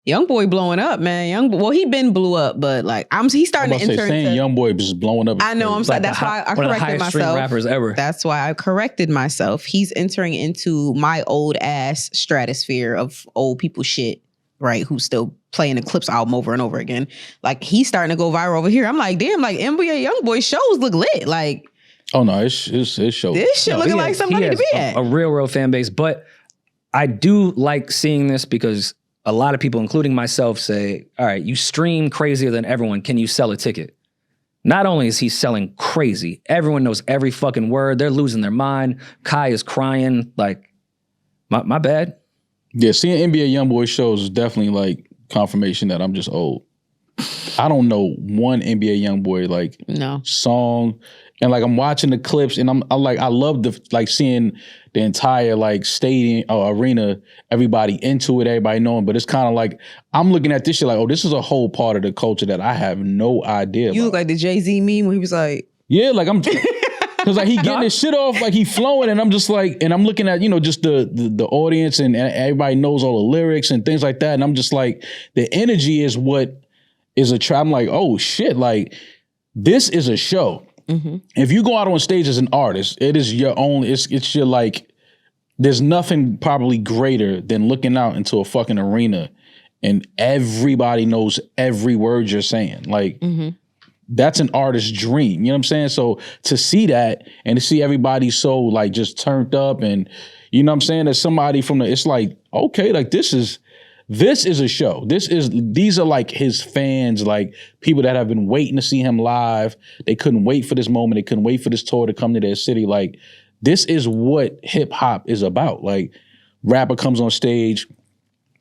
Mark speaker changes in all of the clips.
Speaker 1: YoungBoy blowing up, man. Well, he been blew up, but like he's starting to enter
Speaker 2: saying
Speaker 1: into
Speaker 2: YoungBoy just blowing up.
Speaker 1: I know. I'm sorry.
Speaker 3: Like
Speaker 1: That's why I
Speaker 3: one of the
Speaker 1: corrected
Speaker 3: highest stream
Speaker 1: myself.
Speaker 3: rappers ever.
Speaker 1: That's why I corrected myself. He's entering into my old ass stratosphere of old people shit, right? Who's still playing the Clips album over and over again. Like he's starting to go viral over here. I'm like, damn, like NBA YoungBoy shows look lit. Like,
Speaker 2: oh no, it's show.
Speaker 1: This shit looking like somebody to be at.
Speaker 3: A real fan base, but I do like seeing this because a lot of people, including myself, say, all right, you stream crazier than everyone. Can you sell a ticket? Not only is he selling crazy, everyone knows every fucking word. They're losing their mind. Kai is crying. Like, my bad.
Speaker 2: Yeah, seeing NBA YoungBoy shows is definitely like confirmation that I'm just old. I don't know one NBA YoungBoy like song. And like I'm watching the clips and I love the like seeing the entire like stadium or arena, everybody into it, everybody knowing. But it's kind of like I'm looking at this shit like, oh, this is a whole part of the culture that I have no idea.
Speaker 1: You look like the Jay-Z meme when he was like,
Speaker 2: yeah, like I'm because like he getting his shit off, like he flowing, and I'm just like, and I'm looking at, just the audience and everybody knows all the lyrics and things like that. And I'm just like, the energy is what is a trap. I'm like, oh shit, like this is a show. Mm-hmm. If you go out on stage as an artist, it is your own, it's your like, there's nothing probably greater than looking out into a fucking arena and everybody knows every word you're saying. Like, that's an artist's dream. You know what I'm saying? So to see that and to see everybody so like just turned up and, you know what I'm saying? There's somebody it's like, okay, like this is a show. These are like his fans, like people that have been waiting to see him live. They couldn't wait for this moment. They couldn't wait for this tour to come to their city. Like this is what hip hop is about. Like rapper comes on stage,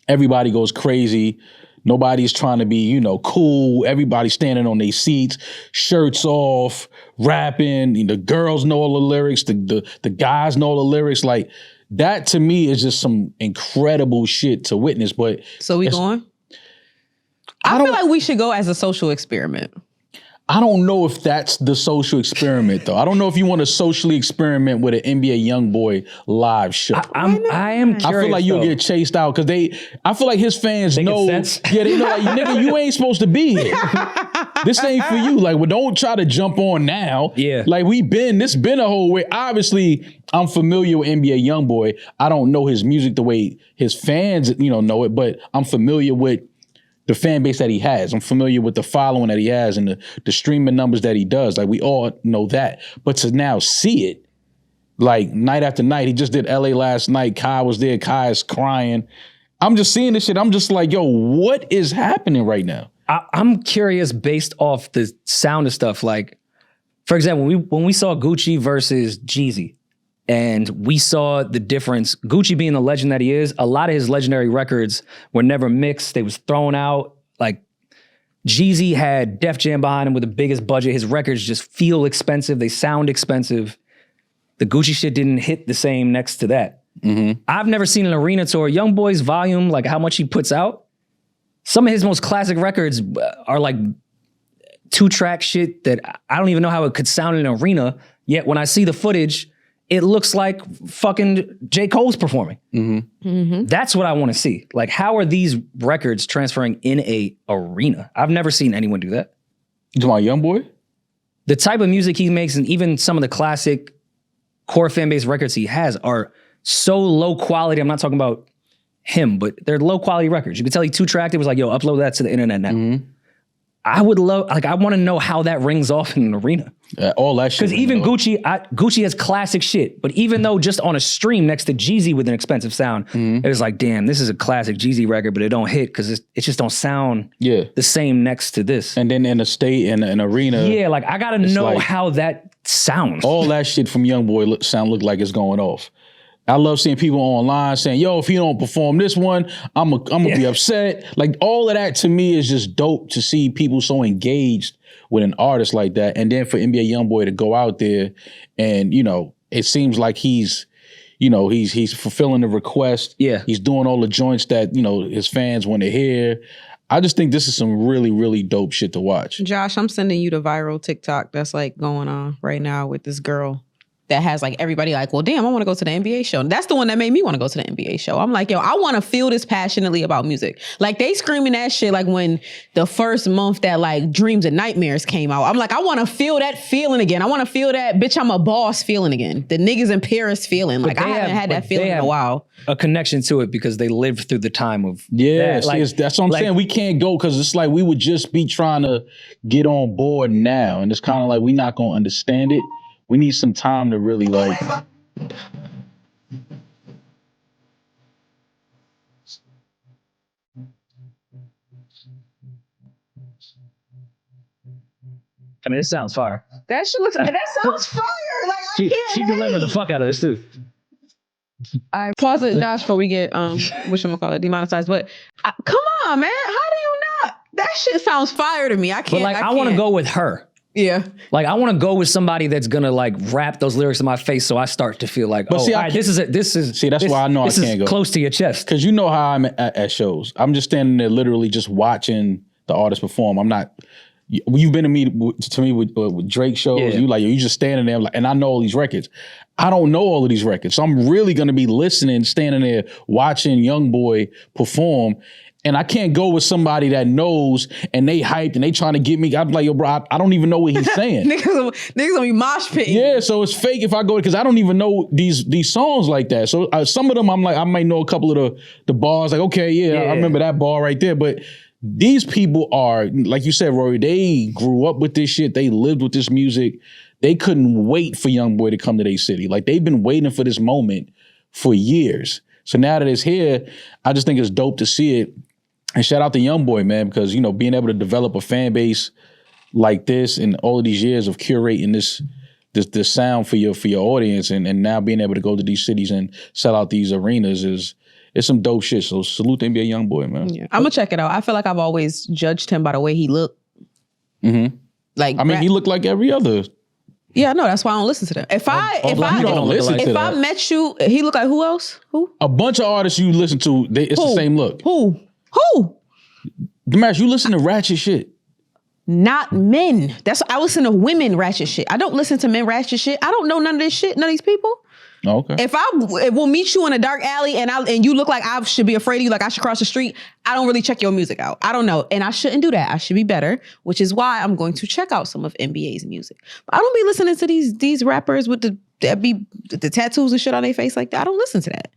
Speaker 2: everybody goes crazy. Nobody's trying to be, cool. Everybody's standing on their seats, shirts off, rapping. The girls know all the lyrics. The guys know all the lyrics. Like that to me is just some incredible shit to witness. But
Speaker 1: so we going? I feel like we should go as a social experiment.
Speaker 2: I don't know if that's the social experiment, though. I don't know if you want to socially experiment with an NBA YoungBoy live show.
Speaker 3: I am curious,
Speaker 2: I feel like you'll get chased out because I feel like his fans know. Yeah, they know, like, nigga, you ain't supposed to be here. This ain't for you. Like, well, don't try to jump on now.
Speaker 3: Yeah.
Speaker 2: Like, this been a whole way. Obviously, I'm familiar with NBA YoungBoy. I don't know his music the way his fans, know it, but I'm familiar with the fan base that he has. I'm familiar with the following that he has and the streaming numbers that he does. Like we all know that. But to now see it, like night after night, he just did LA last night. Kai was there. Kai is crying. I'm just seeing this shit. I'm just like, yo, what is happening right now?
Speaker 3: I'm curious based off the sound of stuff. Like, for example, when we saw Gucci versus Jeezy, and we saw the difference. Gucci being the legend that he is, a lot of his legendary records were never mixed. They was thrown out. Like Jeezy had Def Jam behind him with the biggest budget. His records just feel expensive. They sound expensive. The Gucci shit didn't hit the same next to that. Mm-hmm. I've never seen an arena tour. YoungBoy's volume, like how much he puts out. Some of his most classic records are like 2-track shit that I don't even know how it could sound in an arena. Yet when I see the footage, it looks like fucking J. Cole's performing. Mm-hmm. Mm-hmm. That's what I want to see. Like, how are these records transferring in a arena? I've never seen anyone do that.
Speaker 2: You talking about YoungBoy?
Speaker 3: The type of music he makes and even some of the classic core fan base records he has are so low quality. I'm not talking about him, but they're low quality records. You can tell he 2-tracked. It was like, yo, upload that to the internet now. Mm-hmm. I would love, like, I want to know how that rings off in an arena.
Speaker 2: All that shit.
Speaker 3: Because even Gucci has classic shit. But even though just on a stream next to Jeezy with an expensive sound, it was like, damn, this is a classic Jeezy record, but it don't hit because it just don't sound the same next to this.
Speaker 2: And then in a state, in an arena.
Speaker 3: Yeah, like, I got to know like, how that sounds.
Speaker 2: All that shit from YoungBoy look like it's going off. I love seeing people online saying, yo, if he don't perform this one, I'm gonna be upset. Like all of that to me is just dope to see people so engaged with an artist like that. And then for NBA YoungBoy to go out there and, it seems like he's fulfilling the request.
Speaker 3: Yeah.
Speaker 2: He's doing all the joints that, his fans want to hear. I just think this is some really, really dope shit to watch.
Speaker 1: Josh, I'm sending you the viral TikTok that's like going on right now with this girl. that has like everybody like, well, damn, I want to go to the NBA show. And that's the one that made me want to go to the NBA show. I'm like, yo, I want to feel this passionately about music. Like they screaming that shit like when the first month that like Dreams and Nightmares came out. I'm like, I want to feel that feeling again. I want to feel that bitch, I'm a boss feeling again. The niggas in Paris feeling. Like I haven't had that feeling in a while.
Speaker 3: A connection to it because they lived through the time of
Speaker 2: Yeah,
Speaker 3: that. Like,
Speaker 2: that's what I'm saying. We can't go because it's like we would just be trying to get on board now. And it's kind of like we're not going to understand it. We need some time to really like.
Speaker 3: I mean, it sounds fire.
Speaker 1: That sounds fire. Like
Speaker 3: She delivered the fuck out of this too.
Speaker 1: I pause it, Josh, before we get whatchamacallit, demonetized. But come on, man, how do you not? That shit sounds fire to me. I can't.
Speaker 3: But like, I want to go with her.
Speaker 1: Yeah.
Speaker 3: Like I want to go with somebody that's gonna like rap those lyrics in my face, so I start to feel like, this is.
Speaker 2: See, that's why I know I can't go
Speaker 3: close to your chest.
Speaker 2: Because you know how I'm at shows. I'm just standing there, literally just watching the artist perform. I'm not. You've been to me with Drake shows.
Speaker 3: Yeah.
Speaker 2: You like you just standing there, like, and I know all these records. I don't know all of these records, so I'm really gonna be listening, standing there watching YoungBoy perform. And I can't go with somebody that knows and they hyped and they trying to get me. I'm like, yo, bro, I don't even know what he's saying.
Speaker 1: niggas gonna be mosh pitting.
Speaker 2: Yeah, so it's fake if I go because I don't even know these songs like that. So some of them I'm like, I might know a couple of the bars. Like, okay, yeah, I remember that bar right there. But these people are, like you said, Rory, they grew up with this shit. They lived with this music. They couldn't wait for YoungBoy to come to their city. Like they've been waiting for this moment for years. So now that it's here, I just think it's dope to see it. And shout out to YoungBoy, man, because, you know, being able to develop a fan base like this and all of these years of curating this sound for your audience and now being able to go to these cities and sell out these arenas it's some dope shit. So salute the NBA YoungBoy, man.
Speaker 1: Yeah. I'm gonna check it out. I feel like I've always judged him by the way he looked.
Speaker 2: Mm-hmm.
Speaker 1: Like,
Speaker 2: I mean, he looked like every other.
Speaker 1: Yeah, no, that's why I don't listen to them. If I met you, he look like who else? Who?
Speaker 2: A bunch of artists you listen to, it's the same look.
Speaker 1: Who?
Speaker 2: Demaris, you listen to ratchet shit.
Speaker 1: Not men. I listen to women ratchet shit. I don't listen to men ratchet shit. I don't know none of this shit, none of these people.
Speaker 2: Oh, okay.
Speaker 1: If we'll meet you in a dark alley and you look like I should be afraid of you, like I should cross the street, I don't really check your music out. I don't know. And I shouldn't do that. I should be better, which is why I'm going to check out some of NBA's music. But I don't be listening to these rappers with the tattoos and shit on their face like that. I don't listen to that.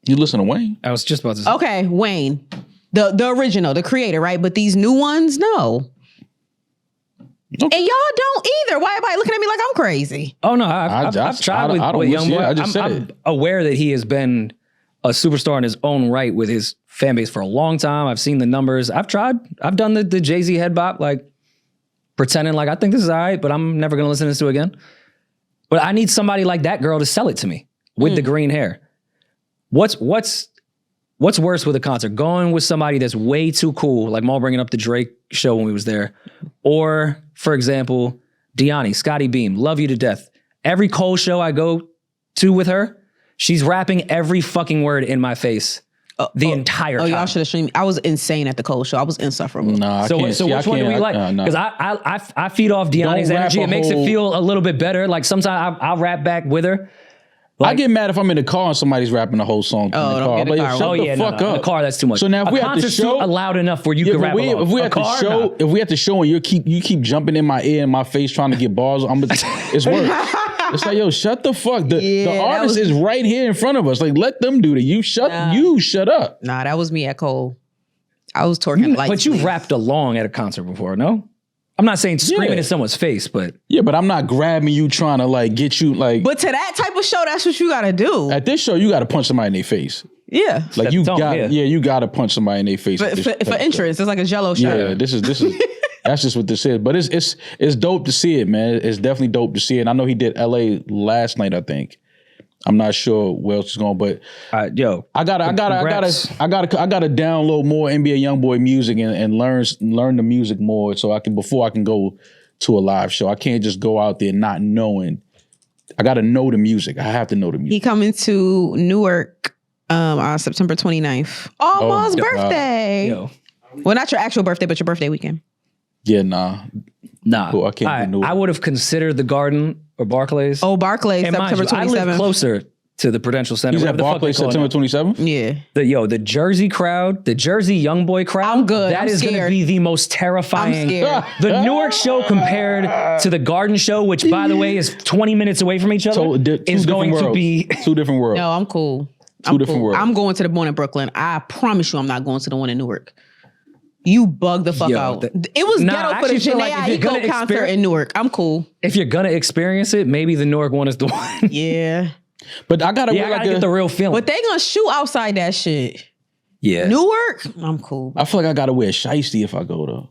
Speaker 2: You listen to Wayne?
Speaker 3: I was just about to say.
Speaker 1: Okay, Wayne. The original, the creator, right? But these new ones, no. Okay. And y'all don't either. Why everybody looking at me like I'm crazy?
Speaker 3: Oh no, I've tried with YoungBoy. I'm aware that he has been a superstar in his own right with his fan base for a long time. I've seen the numbers. I've tried. I've done the Jay-Z head bop, like pretending like I think this is all right, but I'm never gonna listen to this again. But I need somebody like that girl to sell it to me with the green hair. What's worse with a concert? Going with somebody that's way too cool, like Maul bringing up the Drake show when we was there. Or, for example, Deani, Scotty Beam, love you to death. Every Cole show I go to with her, she's rapping every fucking word in my face the entire time.
Speaker 1: Y'all should have streamed. I was insane at the Cole show. I was insufferable.
Speaker 2: Nah,
Speaker 3: so which one do we like? Because I feed off Deani's energy. It makes it feel a little bit better. Like sometimes I'll rap back with her. Like,
Speaker 2: I get mad if I'm in the car and somebody's rapping the whole song in the car.
Speaker 1: Get in the car.
Speaker 2: Shut the fuck up.
Speaker 3: In the car, that's too much.
Speaker 2: So now if we at the show,
Speaker 3: loud enough where you can rap along.
Speaker 2: If we at the show and you keep jumping in my ear and my face trying to get bars, it's worse. It's like, yo, shut the fuck. The artist is right here in front of us. Like, let them do that. You shut up.
Speaker 1: Nah, that was me at Cole. I was twerking like.
Speaker 3: But you rapped along at a concert before, no? I'm not saying screaming in someone's face, but...
Speaker 2: Yeah, but I'm not grabbing you trying to like get you like...
Speaker 1: But to that type of show, that's what you gotta do.
Speaker 2: At this show, you gotta punch somebody in their face.
Speaker 1: Yeah.
Speaker 2: Like you gotta punch somebody in their face.
Speaker 1: For entrance, it's like a Jello show.
Speaker 2: Yeah, this is that's just what this is. But it's dope to see it, man. It's definitely dope to see it. And I know he did LA last night, I think. I'm not sure where else is going, but
Speaker 3: I gotta
Speaker 2: download more NBA YoungBoy music and learn the music more before I can go to a live show. I can't just go out there not knowing. I gotta know the music. I have to know the music.
Speaker 1: He coming to Newark on September 29th. Almost birthday. Well, not your actual birthday, but your birthday weekend.
Speaker 2: Yeah, nah.
Speaker 3: Cool,
Speaker 2: I can't do Newark.
Speaker 3: I would have considered the Garden or Barclays.
Speaker 1: Oh, Barclays,
Speaker 3: And mind
Speaker 1: September
Speaker 3: you, I live
Speaker 1: 27th.
Speaker 3: closer to the Prudential Center.
Speaker 2: He's
Speaker 3: whatever
Speaker 2: at
Speaker 3: the fuck
Speaker 2: Barclays
Speaker 3: they call it
Speaker 2: September
Speaker 3: now.
Speaker 2: 27th?
Speaker 1: Yeah.
Speaker 3: The Jersey crowd, the Jersey YoungBoy crowd.
Speaker 1: I'm good.
Speaker 3: That
Speaker 1: I'm
Speaker 3: is going to
Speaker 1: scared.
Speaker 3: be the most terrifying.
Speaker 1: I'm scared.
Speaker 3: The Newark show compared to the Garden show, which by the way is 20 minutes away from each other,
Speaker 2: So,
Speaker 3: is going to be.
Speaker 2: Two different worlds.
Speaker 1: No, I'm cool.
Speaker 2: Two different worlds.
Speaker 1: I'm going to the one in Brooklyn. I promise you I'm not going to the one in Newark. You bug the fuck out. It was ghetto for the Jhené Aiko concert in Newark. I'm cool.
Speaker 3: If you're gonna experience it, maybe the Newark one is the one.
Speaker 1: Yeah.
Speaker 2: But I gotta,
Speaker 3: get the real feeling.
Speaker 1: But they gonna shoot outside that shit.
Speaker 3: Yeah.
Speaker 1: Newark, I'm cool.
Speaker 2: I feel like I gotta wear shiesty if I go though.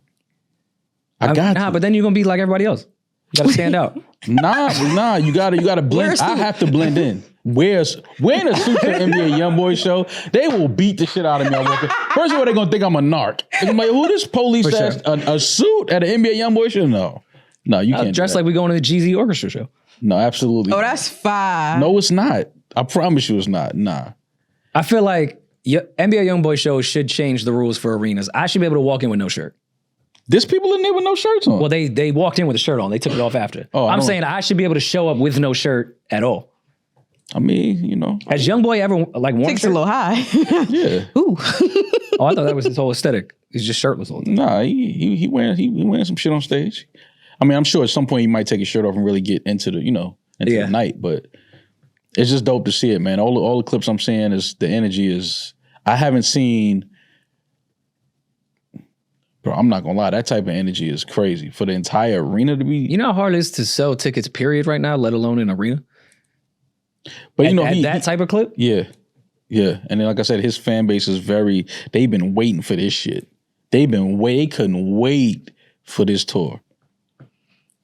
Speaker 2: I got to.
Speaker 3: But then you're gonna be like everybody else. You gotta stand out.
Speaker 2: Nah, you gotta blend. I have to blend in. Wearing a suit to the NBA YoungBoy show, they will beat the shit out of me. First of all, they're gonna think I'm a narc. They're gonna be like, who this police ass a suit at an NBA YoungBoy show? No, you can't
Speaker 3: dress like we going to the Jeezy Orchestra show.
Speaker 2: No, absolutely.
Speaker 1: Oh, that's fine.
Speaker 2: No, it's not. I promise you, it's not. Nah.
Speaker 3: I feel like NBA YoungBoy show should change the rules for arenas. I should be able to walk in with no shirt.
Speaker 2: There's people in there with no shirts on.
Speaker 3: Well, they walked in with a shirt on. They took it off after. I'm saying I should be able to show up with no shirt at all.
Speaker 2: I mean, you know.
Speaker 3: Has YoungBoy ever like worn a
Speaker 1: Takes
Speaker 3: shirt?
Speaker 1: a little high.
Speaker 2: Yeah.
Speaker 1: Ooh.
Speaker 3: Oh, I thought that was his whole aesthetic. He's just shirtless all the time.
Speaker 2: Nah, he wearing some shit on stage. I mean, I'm sure at some point he might take his shirt off and really get into the, the night, but it's just dope to see it, man. All the clips I'm seeing is the energy is, I haven't seen, bro, I'm not gonna lie, that type of energy is crazy. For the entire arena to be.
Speaker 3: You know how hard it is to sell tickets, period, right now, let alone an arena?
Speaker 2: But
Speaker 3: that type of clip?
Speaker 2: Yeah. Yeah. And then like I said, his fan base is they've been waiting for this shit. They couldn't wait for this tour.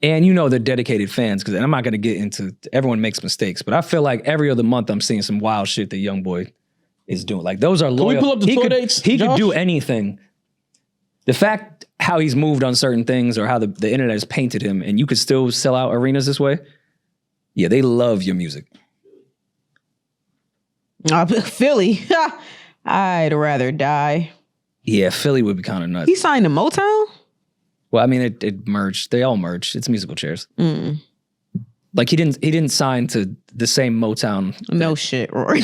Speaker 3: And they're dedicated fans, because I'm not going to get into, everyone makes mistakes, but I feel like every other month I'm seeing some wild shit that YoungBoy is doing. Like those are loyal.
Speaker 2: Can we pull up the tour dates,
Speaker 3: He
Speaker 2: Josh?
Speaker 3: could do anything. The fact how he's moved on certain things or how the internet has painted him, and you could still sell out arenas this way. Yeah, they love your music.
Speaker 1: Philly. I'd rather die.
Speaker 3: Yeah, Philly would be kind of nuts.
Speaker 1: He signed to Motown?
Speaker 3: Well, I mean, it merged. They all merged. It's musical chairs. Like he didn't sign to the same Motown.
Speaker 1: No shit, Rory.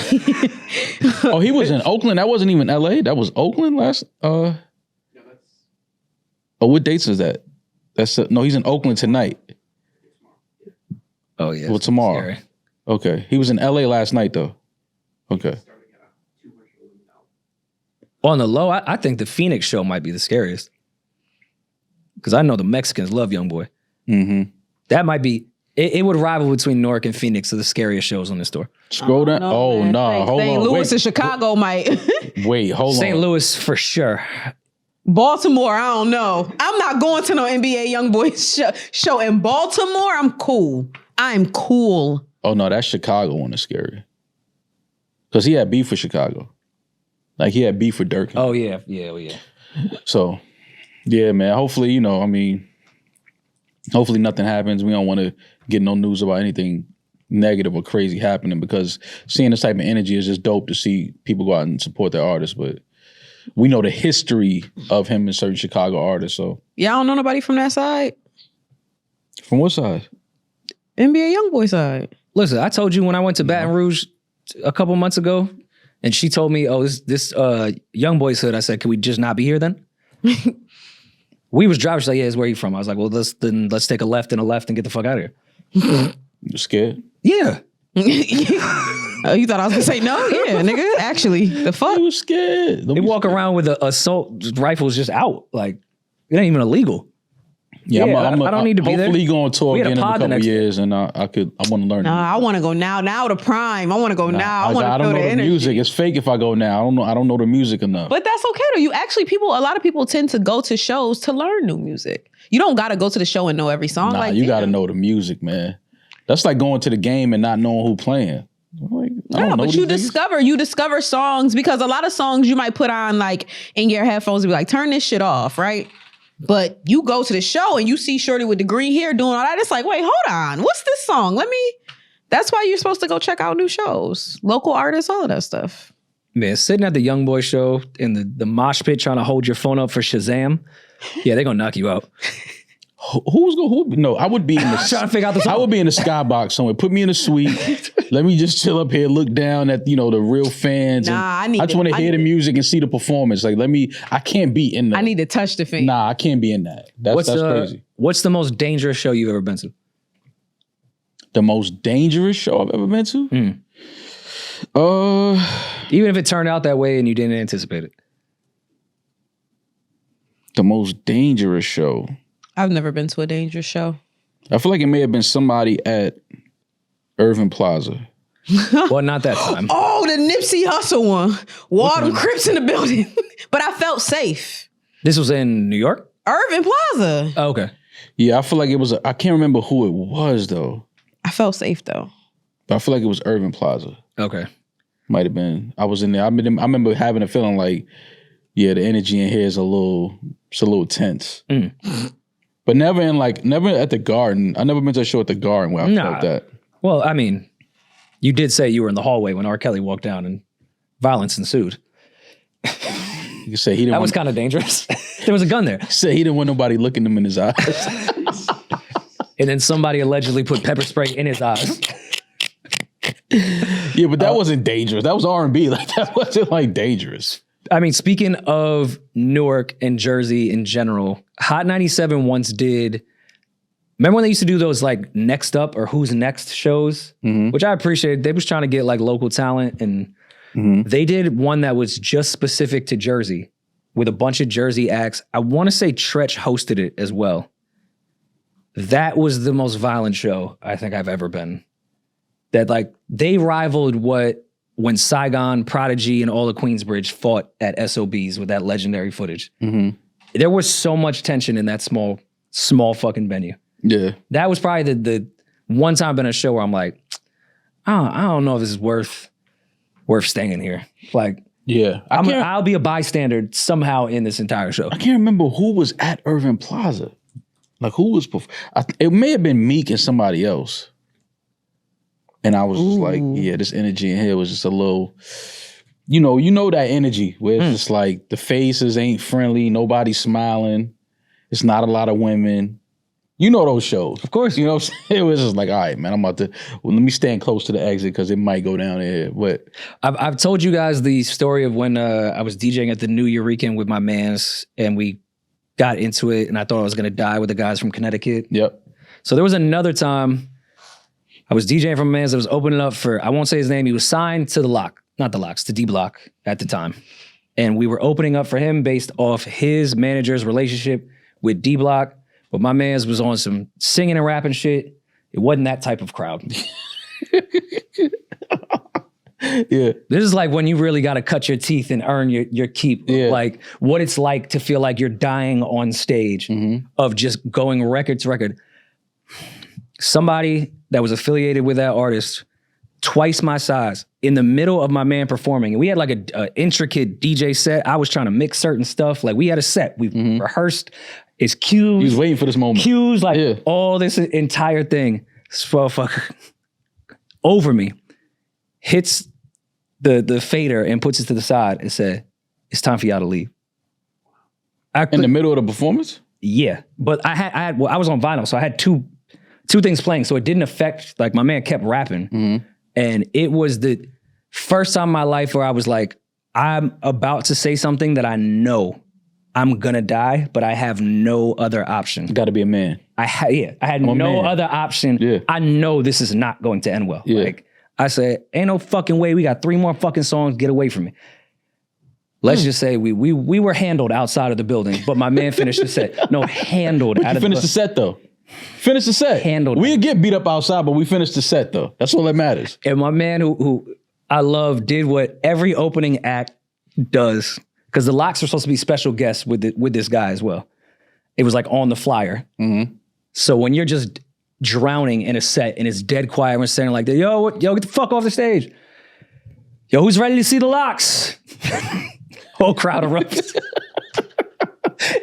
Speaker 2: Oh, he was in Oakland. That wasn't even LA. That was Oakland last. Oh, what dates is that? No, he's in Oakland tonight.
Speaker 3: Oh yeah.
Speaker 2: Well, tomorrow.
Speaker 3: Scary.
Speaker 2: Okay, he was in LA last night though. Okay.
Speaker 3: On the low, I think the Phoenix show might be the scariest. Because I know the Mexicans love YoungBoy.
Speaker 2: Mm-hmm.
Speaker 3: That might be, it would rival between Newark and Phoenix of the scariest shows on this tour.
Speaker 2: Scroll down. Oh, no. Hold on.
Speaker 1: St. Louis and Chicago might.
Speaker 2: Wait, hold on.
Speaker 3: St. Louis for sure.
Speaker 1: Baltimore, I don't know. I'm not going to no NBA YoungBoy show in Baltimore. I'm cool.
Speaker 2: Oh, no, that Chicago one is scary. Because he had beef with Chicago. Like, he had beef with Dirk.
Speaker 3: Oh, yeah.
Speaker 2: So, yeah, man. Hopefully, hopefully nothing happens. We don't want to get no news about anything negative or crazy happening, because seeing this type of energy is just dope to see people go out and support their artists. But we know the history of him and certain Chicago artists. So,
Speaker 1: Y'all don't know nobody from that side?
Speaker 2: From what side?
Speaker 1: NBA YoungBoy side.
Speaker 3: Listen, I told you when I went to Baton Rouge a couple months ago, and she told me, oh, this YoungBoy's hood. I said, can we just not be here then? We was driving. She's like, yeah, it's where you from? I was like, well, let's take a left and get the fuck out of here.
Speaker 2: You scared?
Speaker 3: Yeah.
Speaker 1: Oh, you thought I was gonna say no? Yeah, nigga. Actually, the fuck?
Speaker 2: You was scared.
Speaker 3: They walk around with the assault rifles just out. Like, it ain't even illegal.
Speaker 2: Yeah,
Speaker 3: I don't need to be there.
Speaker 2: Hopefully you go on tour
Speaker 3: We had a
Speaker 2: again in a
Speaker 3: pod the
Speaker 2: couple
Speaker 3: next
Speaker 2: years, and I want to learn.
Speaker 1: Nah, I want to go now. Now the prime. I want to go now. I want to
Speaker 2: I
Speaker 1: feel
Speaker 2: don't
Speaker 1: the
Speaker 2: know the
Speaker 1: energy.
Speaker 2: music. It's fake if I go now. I don't know the music enough.
Speaker 1: But that's okay though. A lot of people tend to go to shows to learn new music. You don't got to go to the show and know every song.
Speaker 2: Nah, you got to know the music, man. That's like going to the game and not knowing who playing. Like,
Speaker 1: No, but you discover songs, because a lot of songs you might put on like in your headphones and be like, turn this shit off, right? But you go to the show and you see Shorty with the green hair doing all that. It's like, wait, hold on. What's this song? That's why you're supposed to go check out new shows, local artists, all of that stuff.
Speaker 3: Man, sitting at the YoungBoy show in the mosh pit trying to hold your phone up for Shazam. Yeah, they're going to knock you out.
Speaker 2: No, I would be in the
Speaker 3: trying to figure out the song.
Speaker 2: I would be in the skybox somewhere. Put me in a suite. Let me just chill up here, look down at the real fans.
Speaker 1: Nah,
Speaker 2: I just want to hear the music and see the performance. Like I can't be in that.
Speaker 1: I need to touch the fan.
Speaker 2: Nah, I can't be in that. That's crazy.
Speaker 3: What's the most dangerous show you've ever been to?
Speaker 2: The most dangerous show I've ever been to?
Speaker 3: Even if it turned out that way and you didn't anticipate it.
Speaker 2: The most dangerous show.
Speaker 1: I've never been to a dangerous show.
Speaker 2: I feel like it may have been somebody at Irving Plaza.
Speaker 3: Well, not that time.
Speaker 1: Oh, the Nipsey Hussle one. All them Crips in the building. But I felt safe.
Speaker 3: This was in New York?
Speaker 1: Irving Plaza.
Speaker 3: Oh, okay.
Speaker 2: Yeah, I feel like it was, I can't remember who it was though.
Speaker 1: I felt safe though.
Speaker 2: But I feel like it was Irving Plaza.
Speaker 3: Okay.
Speaker 2: Might have been. I was in there. I remember having a feeling like, yeah, the energy in here is a little tense. But never at the Garden. I never been to a show at the Garden where I felt that.
Speaker 3: Well, I mean, you did say you were in the hallway when R. Kelly walked down and violence ensued.
Speaker 2: You could say he didn't.
Speaker 3: That was kind of dangerous. There was a gun there.
Speaker 2: Say he didn't want nobody looking him in his eyes.
Speaker 3: And then somebody allegedly put pepper spray in his eyes.
Speaker 2: Yeah, but that wasn't dangerous. That was R&B. Like that wasn't like dangerous.
Speaker 3: I mean, speaking of Newark and Jersey in general, Hot 97 once did. Remember when they used to do those like Next Up or Who's Next shows, which I appreciated. They was trying to get like local talent, and they did one that was just specific to Jersey with a bunch of Jersey acts. I want to say Tretch hosted it as well. That was the most violent show I think I've ever been. That like they rivaled when Saigon, Prodigy, and all of Queensbridge fought at SOBs with that legendary footage. There was so much tension in that small fucking venue.
Speaker 2: Yeah.
Speaker 3: That was probably the one time I've been at a show where I'm like, I don't know if this is worth staying here. Like,
Speaker 2: yeah,
Speaker 3: I'll be a bystander somehow in this entire show.
Speaker 2: I can't remember who was at Irving Plaza. Like who was before? It may have been Meek and somebody else. And I was just like, yeah, this energy in here was just a little, you know that energy where it's just like the faces ain't friendly, nobody's smiling. It's not a lot of women. You know those shows.
Speaker 3: Of course.
Speaker 2: You know what I'm saying? It was just like, all right, man, I'm about to, let me stand close to the exit because it might go down there. But
Speaker 3: I've told you guys the story of when I was DJing at the New Eurekan with my mans and we got into it and I thought I was going to die with the guys from Connecticut.
Speaker 2: Yep.
Speaker 3: So there was another time I was DJing for my mans that was opening up for, I won't say his name, he was signed to to D Block at the time. And we were opening up for him based off his manager's relationship with D Block. But my man's was on some singing and rapping shit. It wasn't that type of crowd.
Speaker 2: Yeah.
Speaker 3: This is like when you really got to cut your teeth and earn your keep. Yeah. Like what it's like to feel like you're dying on stage of just going record to record. Somebody that was affiliated with that artist, twice my size, in the middle of my man performing. And we had like a intricate DJ set. I was trying to mix certain stuff. Like we had a set. We rehearsed. It's cues.
Speaker 2: He was waiting for this moment.
Speaker 3: Cues, like all this entire thing. This motherfucker over me, hits the fader and puts it to the side and said, "It's time for y'all to leave."
Speaker 2: In the middle of the performance?
Speaker 3: Yeah. But I was on vinyl, so I had two things playing. So it didn't affect, like my man kept rapping. And it was the first time in my life where I was like, I'm about to say something that I know I'm gonna die, but I have no other option.
Speaker 2: Got to be a man.
Speaker 3: I had no other option. Yeah. I know this is not going to end well. Yeah. Like I said, ain't no fucking way. We got 3 more fucking songs. Get away from me. Let's just say we were handled outside of the building, but my man finished the set. No, handled.
Speaker 2: But you finished the set though. Finish the set.
Speaker 3: Handled.
Speaker 2: We'd get beat up outside, but we finished the set though. That's all that matters.
Speaker 3: And my man who I love did what every opening act does. Because the Locks were supposed to be special guests with this guy as well. It was like on the flyer. So when you're just drowning in a set and it's dead quiet, we're saying like, yo, get the fuck off the stage. Yo, who's ready to see the Locks? Whole crowd erupts.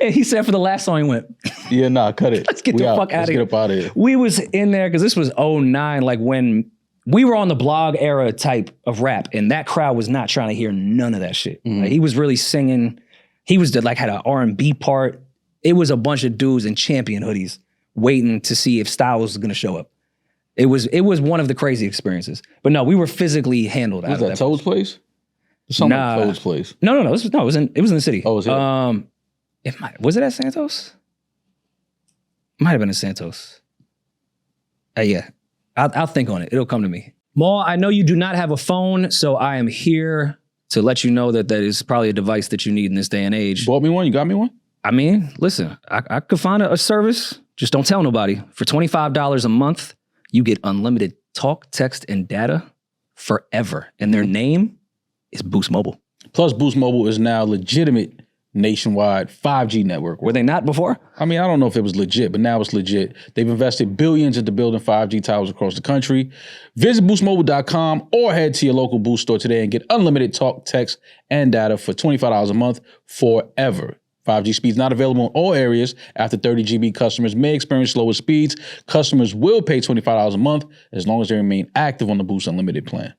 Speaker 3: And he said for the last song, he went,
Speaker 2: yeah, nah, cut it.
Speaker 3: Let's get the fuck out of here.
Speaker 2: Let's get up out of here.
Speaker 3: We was in there, because this was 2009, like when we were on the blog era type of rap, and that crowd was not trying to hear none of that shit. Like, he was really singing. He was had an R&B part. It was a bunch of dudes in Champion hoodies waiting to see if Styles was going to show up. It was one of the crazy experiences. But no, we were physically handled.
Speaker 2: Was that Toad's place? Something like Toad's place.
Speaker 3: No. It was in the city.
Speaker 2: Oh, was it?
Speaker 3: Was it at Santos? Might have been at Santos. Yeah, I'll think on it. It'll come to me. Maul, I know you do not have a phone, so I am here to let you know that is probably a device that you need in this day and age.
Speaker 2: Bought me one? You got me one?
Speaker 3: I mean, listen, I could find a service. Just don't tell nobody. For $25 a month, you get unlimited talk, text, and data forever. And their name is Boost Mobile.
Speaker 2: Plus, Boost Mobile is now legitimate nationwide 5G network.
Speaker 3: Were they not before?
Speaker 2: I mean, I don't know if it was legit, but now it's legit. They've invested billions into building 5G towers across the country. Visit boostmobile.com or head to your local Boost store today and get unlimited talk, text, and data for $25 a month forever. 5G speeds not available in all areas. After 30 GB, customers may experience slower speeds. Customers will pay $25 a month as long as they remain active on the Boost Unlimited plan.